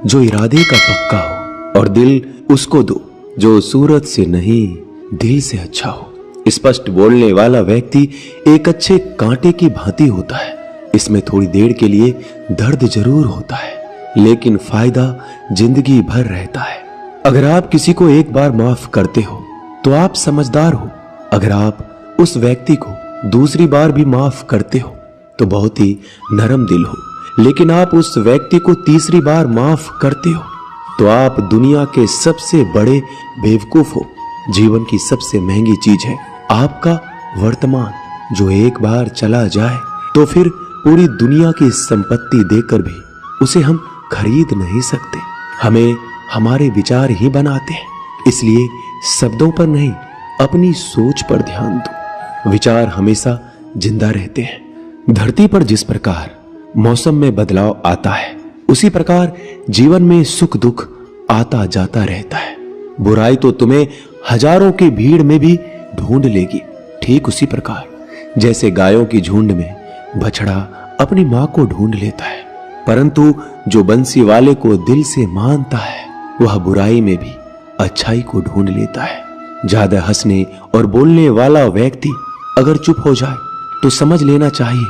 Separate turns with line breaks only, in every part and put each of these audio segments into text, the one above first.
जो इरादे का पक्का हो, और दिल उसको दो जो सूरत से नहीं दिल से अच्छा हो। स्पष्ट बोलने वाला व्यक्ति एक अच्छे कांटे की भांति होता है। इसमें थोड़ी देर के लिए दर्द जरूर होता है, लेकिन फायदा जिंदगी भर रहता है। अगर आप किसी को एक बार माफ करते हो तो आप समझदार हो। अगर आप उस व्यक्ति को दूसरी बार भी माफ करते हो तो बहुत ही नरम दिल हो। लेकिन आप उस व्यक्ति को तीसरी बार माफ करते हो तो आप दुनिया के सबसे बड़े बेवकूफ हो। जीवन की सबसे महंगी चीज है आपका वर्तमान, जो एक बार चला जाए तो फिर पूरी दुनिया की संपत्ति देकर भी उसे हम खरीद नहीं सकते। हमें हमारे विचार ही बनाते हैं, इसलिए शब्दों पर नहीं अपनी सोच पर ध्यान दो। विचार हमेशा जिंदा रहते हैं। धरती पर जिस प्रकार मौसम में बदलाव आता है, उसी प्रकार जीवन में सुख दुख आता जाता रहता है। बुराई तो तुम्हें हजारों की भीड़ में भी ढूंढ लेगी। ठीक उसी प्रकार जैसे गायों की झुंड में बछड़ा अपनी मां को ढूंढ लेता है, परंतु जो बंसी वाले को दिल से मानता है वह बुराई में भी अच्छाई को ढूंढ लेता है। ज्यादा हंसने और बोलने वाला व्यक्ति अगर चुप हो जाए तो समझ लेना चाहिए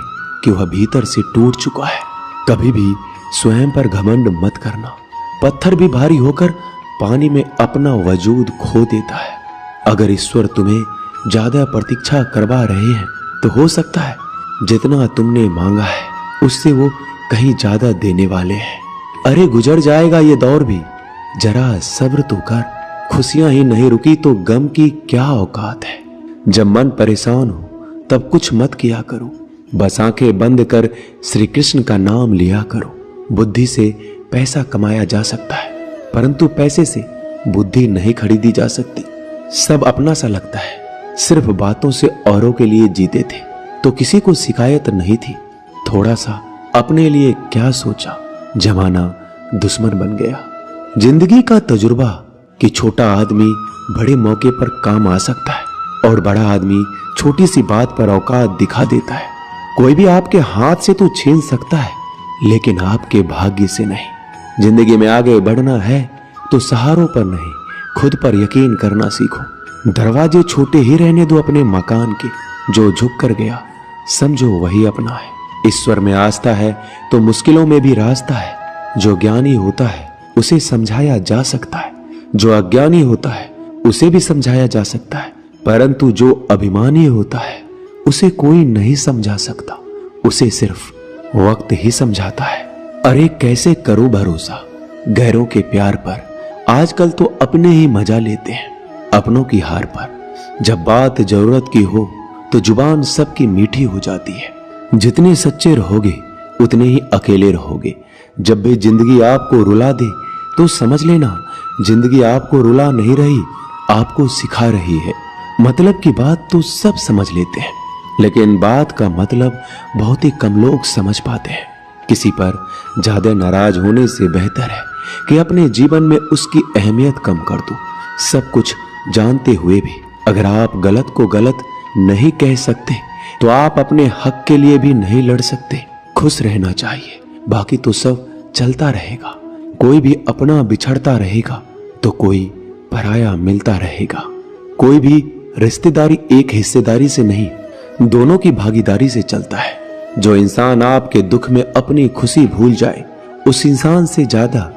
कि वह भीतर से टूट चुका है। कभी भी स्वयं पर घमंड मत करना। पत्थर भी भारी होकर पानी में अपना वजूद खो देता है। अगर ईश्वर तुम्हें ज्यादा प्रतीक्षा करवा रहे हैं तो हो सकता है जितना तुमने मांगा है उससे वो कहीं ज्यादा देने वाले हैं। अरे गुजर जाएगा ये दौर भी, जरा सब्र तो कर। खुशियां ही नहीं रुकी तो गम की क्या औकात है। जब मन परेशान हो तब कुछ मत किया करो, बस आंखें बंद कर श्री कृष्ण का नाम लिया करो। बुद्धि से पैसा कमाया जा सकता है, परंतु पैसे से बुद्धि नहीं खरीदी जा सकती। सब अपना सा लगता है। सिर्फ बातों से औरों के लिए जीते थे तो किसी को शिकायत नहीं थी। थोड़ा सा अपने लिए क्या सोचा, जमाना दुश्मन बन गया। जिंदगी का तजुर्बा कि छोटा आदमी बड़े मौके पर काम आ सकता है और बड़ा आदमी छोटी सी बात पर औकात दिखा देता है। कोई भी आपके हाथ से तो छीन सकता है, लेकिन आपके भाग्य से नहीं। जिंदगी में आगे बढ़ना है तो सहारों पर नहीं, खुद पर यकीन करना सीखो। दरवाजे छोटे ही रहने दो अपने मकान के। जो झुक कर गया समझो वही अपना है। ईश्वर में आस्था है तो मुश्किलों में भी रास्ता है। जो ज्ञानी होता है उसे समझाया जा सकता है, जो अज्ञानी होता है उसे भी समझाया जा सकता है, परंतु जो अभिमानी होता है उसे कोई नहीं समझा सकता। उसे सिर्फ वक्त ही समझाता है। अरे कैसे करो भरोसा गैरों के प्यार पर। आजकल तो अपने ही मजा लेते हैं अपनों की हार पर। जब बात जरूरत की हो तो जुबान सबकी मीठी हो जाती है। जितने सच्चे रहोगे उतने ही अकेले रहोगे। जब भी जिंदगी आपको रुला दे तो समझ लेना जिंदगी आपको रुला नहीं रही, आपको सिखा रही है। मतलब की बात तो सब समझ लेते हैं, लेकिन बात का मतलब बहुत ही कम लोग समझ पाते हैं। किसी पर ज्यादा नाराज होने से बेहतर है कि अपने जीवन में उसकी अहमियत कम कर दो। सब कुछ जानते हुए भी अगर आप गलत को गलत नहीं कह सकते तो आप अपने हक के लिए भी नहीं लड़ सकते। खुश रहना चाहिए, बाकी तो सब चलता रहेगा। कोई भी अपना बिछड़ता रहेगा तो कोई पराया मिलता रहेगा। कोई भी रिश्तेदारी एक हिस्सेदारी से नहीं, दोनों की भागीदारी से चलता है। जो इंसान आपके दुख में अपनी खुशी भूल जाए, उस इंसान से ज्यादा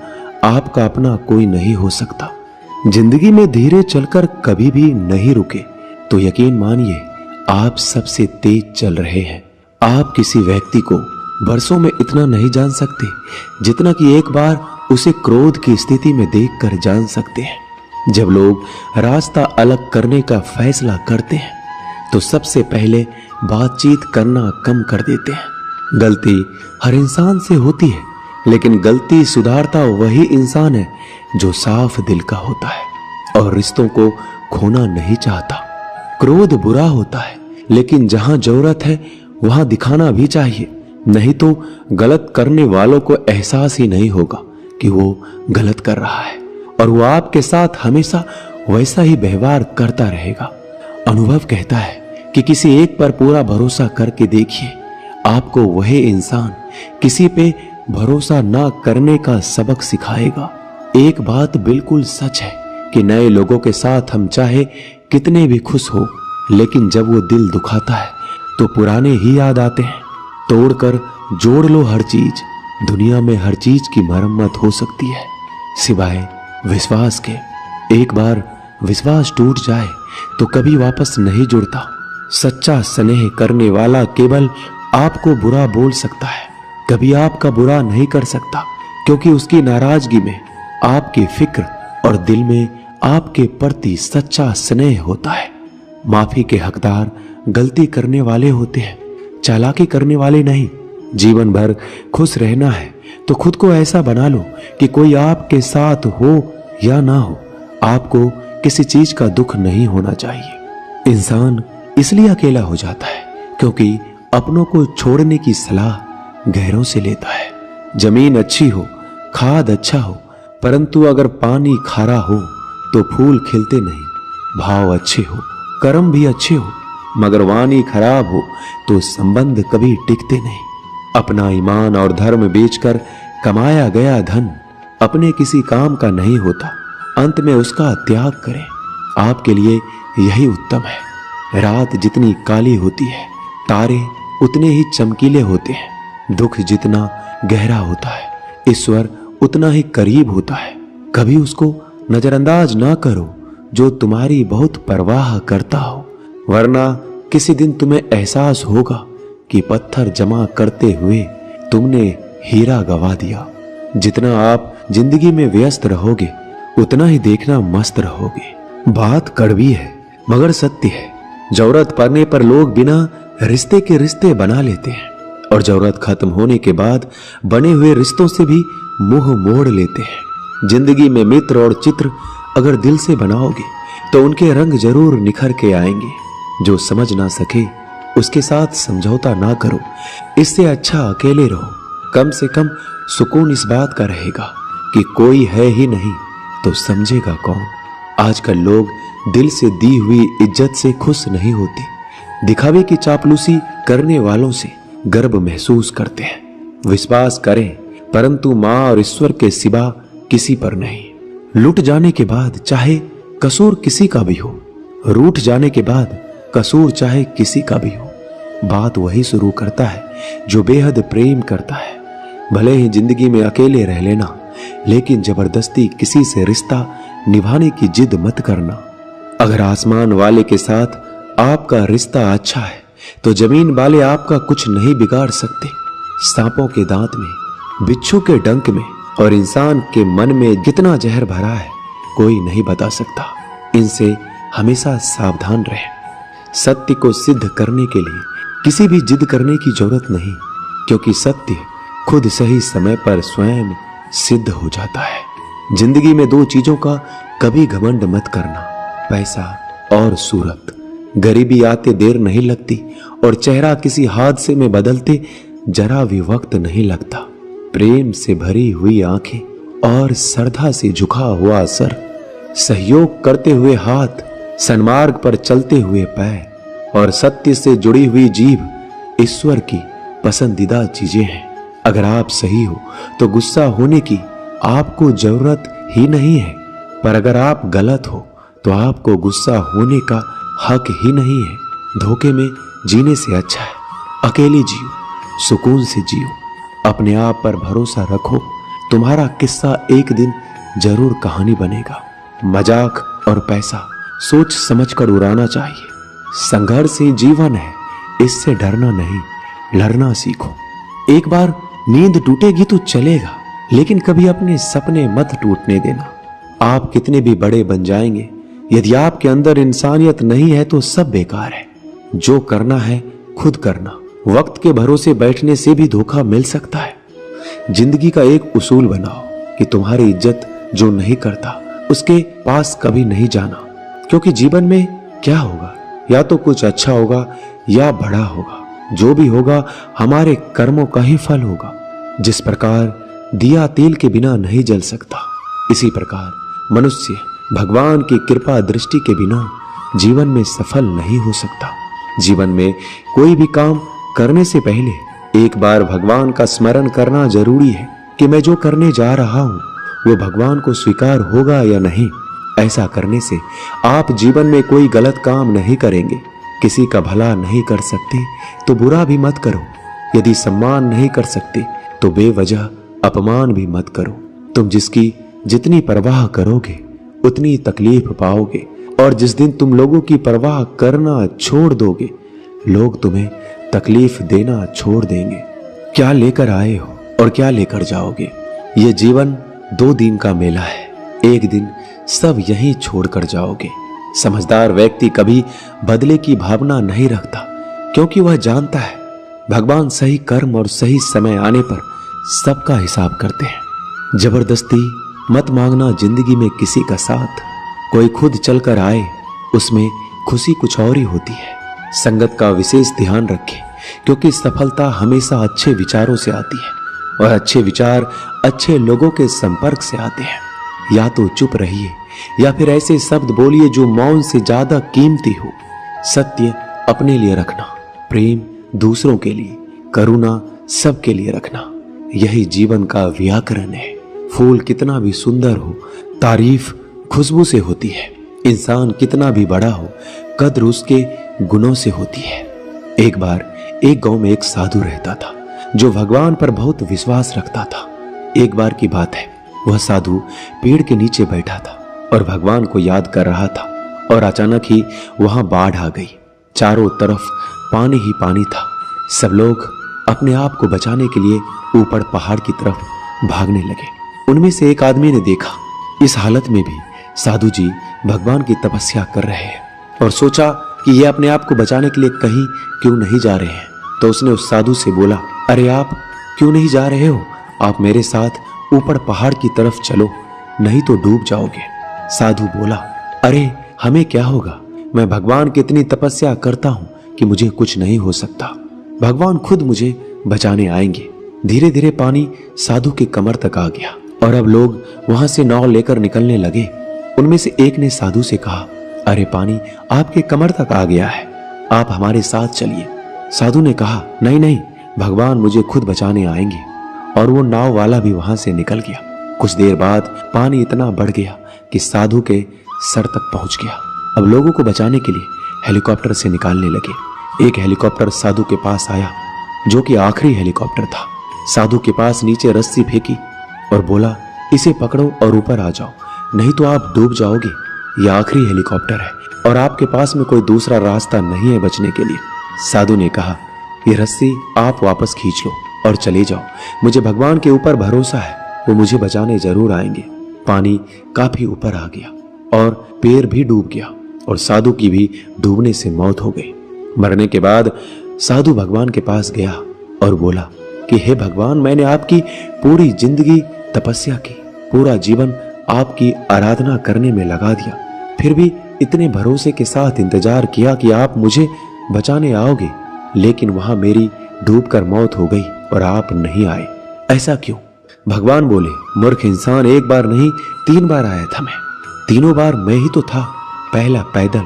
आपका अपना कोई नहीं हो सकता। जिंदगी में धीरे चलकर कभी भी नहीं रुके तो यकीन मानिए आप सबसे तेज चल रहे हैं। आप किसी व्यक्ति को बरसों में इतना नहीं जान सकते जितना कि एक बार उसे क्रोध की स्थिति में देखकर जान सकते हैं। जब लोग रास्ता अलग करने का फैसला करते हैं तो सबसे पहले बातचीत करना कम कर देते हैं। गलती हर इंसान से होती है, लेकिन गलती सुधारता वही इंसान है जो साफ दिल का होता है और रिश्तों को खोना नहीं चाहता। क्रोध बुरा होता है, लेकिन जहां जरूरत है वहां दिखाना भी चाहिए, नहीं तो गलत करने वालों को एहसास ही नहीं होगा कि वो गलत कर रहा है और वो आपके साथ हमेशा वैसा ही व्यवहार करता रहेगा। अनुभव कहता है कि किसी एक पर पूरा भरोसा करके देखिए, आपको वही इंसान किसी पे भरोसा ना करने का सबक सिखाएगा। एक बात बिल्कुल सच है कि नए लोगों के साथ हम चाहे कितने भी खुश हो, लेकिन जब वो दिल दुखाता है तो पुराने ही याद आते हैं। तोड़कर जोड़ लो हर चीज, दुनिया में हर चीज की मरम्मत हो सकती है सिवाय विश्वास के। एक बार विश्वास टूट जाए तो कभी वापस नहीं जुड़ता। सच्चा स्नेह करने वाला केवल आपको बुरा बोल सकता है, कभी आपका बुरा नहीं कर सकता, क्योंकि उसकी नाराजगी में आपकी फिक्र और दिल में आपके प्रति सच्चा स्नेह होता है। माफी के हकदार गलती करने वाले होते हैं, चालाकी करने वाले नहीं। जीवन भर खुश रहना है तो खुद को ऐसा बना लो कि कोई आपके साथ हो या ना हो, आपको किसी चीज का दुख नहीं होना चाहिए। इंसान इसलिए अकेला हो जाता है क्योंकि अपनों को छोड़ने की सलाह गैरों से लेता है। जमीन अच्छी हो, खाद अच्छा हो, परंतु अगर पानी खारा हो तो फूल खिलते नहीं। भाव अच्छे हो, कर्म भी अच्छे हो, मगर वाणी खराब हो तो संबंध कभी टिकते नहीं। अपना ईमान और धर्म बेचकर कमाया गया धन अपने किसी काम का नहीं होता, अंत में उसका त्याग करें। आपके लिए यही उत्तम है। रात जितनी काली होती है, तारे उतने ही चमकीले होते हैं। दुख जितना गहरा होता है, ईश्वर उतना ही करीब होता है। कभी उसको नजरअंदाज ना करो जो तुम्हारी बहुत परवाह करता हो, वरना किसी दिन तुम्हें एहसास होगा कि पत्थर जमा करते हुए तुमने हीरा गवा दिया। जितना आप जिंदगी में व्यस्त रहोगे उतना ही देखना मस्त रहोगे। बात कड़वी है मगर सत्य है। जरूरत पड़ने पर लोग बिना रिश्ते के रिश्ते बना लेते हैं और जरूरत खत्म होने के बाद बने हुए रिश्तों से भी मुंह मोड़ लेते हैं। जिंदगी में मित्र और चित्र अगर दिल से बनाओगे तो उनके रंग जरूर निखर के आएंगे। जो समझ ना सके उसके साथ समझौता ना करो, इससे अच्छा अकेले रहो। कम से कम सुकून इस बात का रहेगा कि कोई है ही नहीं तो समझेगा कौन। आजकल लोग दिल से दी हुई इज्जत से खुश नहीं होते, दिखावे की चापलूसी करने वालों से गर्व महसूस करते हैं। विश्वास करें परंतु मां और ईश्वर के सिवा किसी पर नहीं। लुट जाने के बाद चाहे कसूर किसी का भी हो, रूठ जाने के बाद कसूर चाहे किसी का भी हो, बात वही शुरू करता है जो बेहद प्रेम करता है। भले ही जिंदगी में अकेले रह लेना, लेकिन जबरदस्ती किसी से रिश्ता निभाने की जिद मत करना। अगर आसमान वाले के साथ आपका रिश्ता अच्छा है तो जमीन वाले आपका कुछ नहीं बिगाड़ सकते। सांपों के दांत में, बिच्छू के डंक में और इंसान के मन में कितना जहर भरा है कोई नहीं बता सकता। इनसे हमेशा सावधान रहें। सत्य को सिद्ध करने के लिए किसी भी जिद करने की जरूरत नहीं, क्योंकि सत्य खुद सही समय पर स्वयं सिद्ध हो जाता है। जिंदगी में दो चीजों का कभी घमंड मत करना, पैसा और सूरत। गरीबी आते देर नहीं लगती और चेहरा किसी हादसे में बदलते जरा भी वक्त नहीं लगता। प्रेम से भरी हुई आंखें और श्रद्धा से झुका हुआ सर, सहयोग करते हुए हाथ, सन्मार्ग पर चलते हुए पैर और सत्य से जुड़ी हुई जीभ ईश्वर की पसंदीदा चीजें हैं। अगर आप सही हो तो गुस्सा होने की आपको जरूरत ही नहीं है, पर अगर आप गलत हो तो आपको गुस्सा होने का हक ही नहीं है। धोखे में जीने से अच्छा है अकेले जियो, सुकून से जियो, अपने आप पर भरोसा रखो। तुम्हारा किस्सा एक दिन जरूर कहानी बनेगा। मजाक और पैसा सोच समझकर उड़ाना चाहिए। संघर्ष ही जीवन है, इससे डरना नहीं, लड़ना सीखो। एक बार नींद टूटेगी तो चलेगा, लेकिन कभी अपने सपने मत टूटने देना। आप कितने भी बड़े बन जाएंगे, यदि आपके अंदर इंसानियत नहीं है तो सब बेकार है। जो करना है खुद करना। वक्त के भरोसे बैठने से भी धोखा मिल सकता है। जिंदगी का एक उसूल बनाओ कि तुम्हारी इज्जत जो नहीं करता उसके पास कभी नहीं जाना, क्योंकि जीवन में क्या होगा, या तो कुछ अच्छा होगा या बड़ा होगा। जो भी होगा हमारे कर्मों का ही फल होगा। जिस प्रकार दिया तेल के बिना नहीं जल सकता, इसी प्रकार मनुष्य भगवान की कृपा दृष्टि के बिना जीवन में सफल नहीं हो सकता। जीवन में कोई भी काम करने से पहले एक बार भगवान का स्मरण करना जरूरी है कि मैं जो करने जा रहा हूं वो भगवान को स्वीकार होगा या नहीं। ऐसा करने से आप जीवन में कोई गलत काम नहीं करेंगे। किसी का भला नहीं कर सकते तो बुरा भी मत करो। यदि सम्मान नहीं कर सकते तो बेवजह अपमान भी मत करो। तुम जिसकी जितनी परवाह करोगे उतनी तकलीफ पाओगे, और जिस दिन तुम लोगों की परवाह करना छोड़ दोगे लोग तुम्हें तकलीफ देना छोड़ देंगे। क्या लेकर आए हो और क्या लेकर जाओगे? ये जीवन 2 दिन का मेला है, एक दिन सब यहीं छोड़कर जाओगे। समझदार व्यक्ति कभी बदले की भावना नहीं रखता, क्योंकि वह जानता है भगवान सही कर्म और सही समय आने पर सबका हिसाब करते हैं। जबरदस्ती मत मांगना जिंदगी में किसी का साथ। कोई खुद चलकर आए उसमें खुशी कुछ और ही होती है। संगत का विशेष ध्यान रखें, क्योंकि सफलता हमेशा अच्छे विचारों से आती है और अच्छे विचार अच्छे लोगों के संपर्क से आते हैं। या तो चुप रहिए या फिर ऐसे शब्द बोलिए जो मौन से ज्यादा कीमती हो। सत्य अपने लिए रखना, प्रेम दूसरों के लिए, करुणा सबके लिए रखना, यही जीवन का व्याकरण है। फूल कितना भी सुंदर हो, तारीफ खुशबू से होती है। इंसान कितना भी बड़ा हो, कद्र उसके गुणों से होती है। एक बार एक गांव में एक साधु रहता था जो भगवान पर बहुत विश्वास रखता था। एक बार की बात है, वह साधु पेड़ के नीचे बैठा था और भगवान को याद कर रहा था, और अचानक ही वहां बाढ़ आ गई। चारों तरफ पानी ही पानी था। सब लोग अपने आप को बचाने के लिए ऊपर पहाड़ की तरफ भागने लगे। उनमें से एक आदमी ने देखा इस हालत में भी साधु जी भगवान की तपस्या कर रहे हैं, और सोचा कि ये अपने आप को बचाने के लिए कहीं क्यों नहीं जा रहे हैं। तो उसने उस साधु से बोला, अरे आप क्यों नहीं जा रहे हो? आप मेरे साथ ऊपर पहाड़ की तरफ चलो, नहीं तो डूब जाओगे। साधु बोला, अरे हमें क्या होगा? मैं भगवान की इतनी तपस्या करता हूं कि मुझे कुछ नहीं हो सकता। भगवान खुद मुझे बचाने आएंगे। धीरे धीरे पानी साधु के कमर तक आ गया और अब लोग वहां से नाव लेकर निकलने लगे। उनमें से एक ने साधु से कहा, अरे पानी आपके कमर तक आ गया है, आप हमारे साथ चलिए। साधु ने कहा, नहीं नहीं, भगवान मुझे खुद बचाने आएंगे। और वो नाव वाला भी वहां से निकल गया। कुछ देर बाद पानी इतना बढ़ गया कि साधु के सर तक पहुंच गया। अब लोगों को बचाने के लिए हेलीकॉप्टर से निकालने लगे। एक हेलीकॉप्टर साधु के पास आया, जो कि आखिरी हेलीकॉप्टर था। साधु के पास नीचे रस्सी फेंकी और बोला, इसे पकड़ो और ऊपर आ जाओ, नहीं तो आप डूब जाओगे। यह आखिरी हेलीकॉप्टर है और आपके पास में कोई दूसरा रास्ता नहीं है बचने के लिए। साधु ने कहा, ये रस्सी आप वापस खींच लो और चले जाओ। मुझे भगवान के ऊपर भरोसा है, वो मुझे बचाने जरूर आएंगे। पानी काफी ऊपर आ गया और पैर भी डूब गया और साधु की भी डूबने से मौत हो गई। मरने के बाद साधु भगवान के पास गया और बोला कि हे भगवान, मैंने आपकी पूरी जिंदगी तपस्या की, पूरा जीवन आपकी आराधना करने में लगा दिया, फिर भी इतने भरोसे के साथ इंतजार किया कि आप मुझे बचाने आओगे, लेकिन वहां मेरी डूबकर मौत हो गई और आप नहीं आए। ऐसा क्यों? भगवान बोले, मूर्ख इंसान, एक बार नहीं 3 बार आया था मैं। तीनों बार मैं ही तो था। पहला पैदल,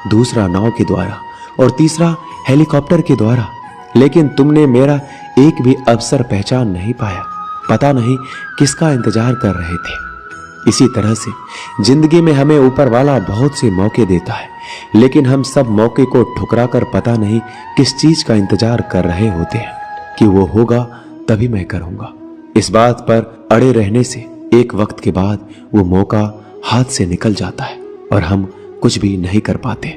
दूसरा नाव के द्वारा और तीसरा हेलीकॉप्टर के द्वारा, लेकिन तुमने मेरा एक भी अवसर पहचान नहीं पाया। पता नहीं किसका इंतजार कर रहे थे। इसी तरह से जिंदगी में हमें ऊपर वाला बहुत से मौके देता है, लेकिन हम सब मौके को ठुकराकर पता नहीं किस चीज का इंतजार कर रहे होते हैं कि वो होगा तभी मैं करूंगा। इस बात पर अड़े रहने से एक वक्त के बाद वो मौका हाथ से निकल जाता है और हम कुछ भी नहीं कर पाते।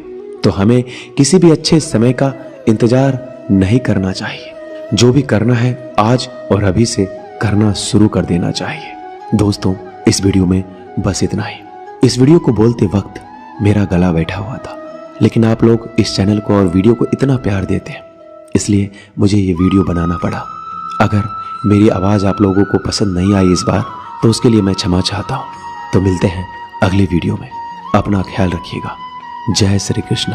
तो हमें किसी भी अच्छे समय का इंतजार नहीं करना चाहिए। जो भी करना है आज और अभी से करना शुरू कर देना चाहिए। दोस्तों, इस वीडियो में बस इतना ही। इस वीडियो को बोलते वक्त मेरा गला बैठा हुआ था, लेकिन आप लोग इस चैनल को और वीडियो को इतना प्यार देते हैं, इसलिए मुझे ये वीडियो बनाना पड़ा। अगर मेरी आवाज़ आप लोगों को पसंद नहीं आई इस बार, तो उसके लिए मैं क्षमा चाहता हूँ। तो मिलते हैं अगली वीडियो में। अपना ख्याल रखिएगा। जय श्री कृष्ण।